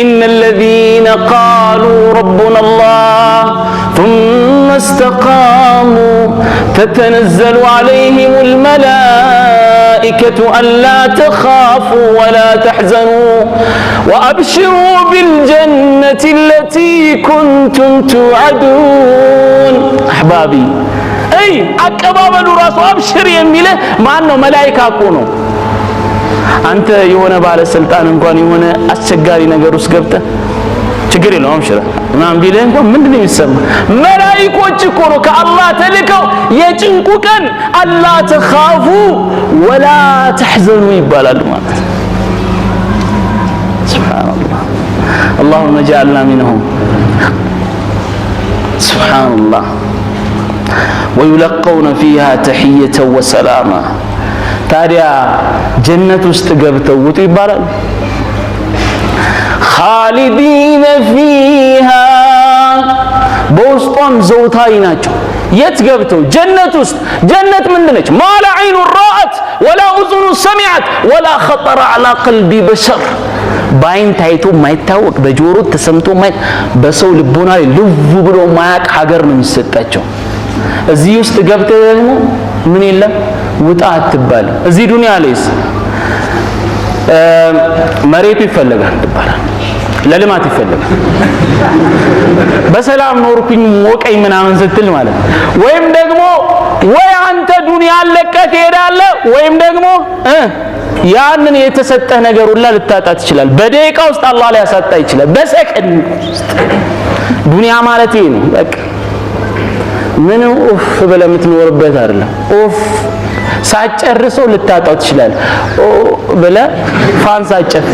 إن الذين قالوا ربنا الله ثم استقاموا تتنزل عليهم الملائكة ألا تخافوا ولا تحزنوا وأبشروا بالجنة التي كنتم توعدون. أحبابي أي أكبابل راس أبشر يميله ما أنه ملائكة أكونوا. أنت يونا بعد السلطان إنكان يونا أشجاري نجاروس قبته ችግር የለውም ሽራ ማን ቢልህ እንኳን ምንድነው የሚሰማው? መላእክቶች እኮ ነው ከአላህ ተልከው የጭንቁ ቀን አላ ተኻፉ ወላ ተሕዘኑ ይባላል ማለት ነው። ሱብሃንአላህ اللهم اجعلنا منهم سبحان الله ويلقون فيها تحية وسلاما. ታዲያ ጀነት ውስጥ ገብተው ውጡ ይባላል። خالدين فيها በውስጧም ዘውታሪ ናቸው። የት ገብተው? ጀነት ውስጥ። ጀነት ምንድነች? ما لا عين رأت ولا أذن سمعت ولا خطر على قلب بشر በአይን ታይቶ ማይታወቅ በጆሮ ተሰምቶ በሰው ልቦና ላይ ልብ ብሎ ማያቅ ሀገር ነው የሚሰጣቸው። እዚህ ውስጥ ገብተው ደግሞ ምን የለም ውጣ አትባል። እዚህ ዱንያ ላይስ መሬቱ ይፈልጋል ይባላል፣ ለልማት ይፈልጋል። በሰላም ኖርኩኝ ሞቀኝ ምናምን ስትል ማለት ነው። ወይም ደግሞ ወይ አንተ ዱንያን ለቀህ ትሄዳለህ ወይም ደግሞ ያንን የተሰጠህ ነገር ሁሉ ልታጣ ትችላለህ። በደቂቃ ውስጥ አላህ ላይ ያሳጣ ይችላል፣ በሰከንድ ውስጥ። ዱንያ ማለት ይሄ ነው በቃ። ምን ኡፍ ብለህ የምትኖርበት አይደለም። ኡፍ ሳጨርሰው ልታጣው ትችላለህ። ብለህ ፋን ሳጨርስ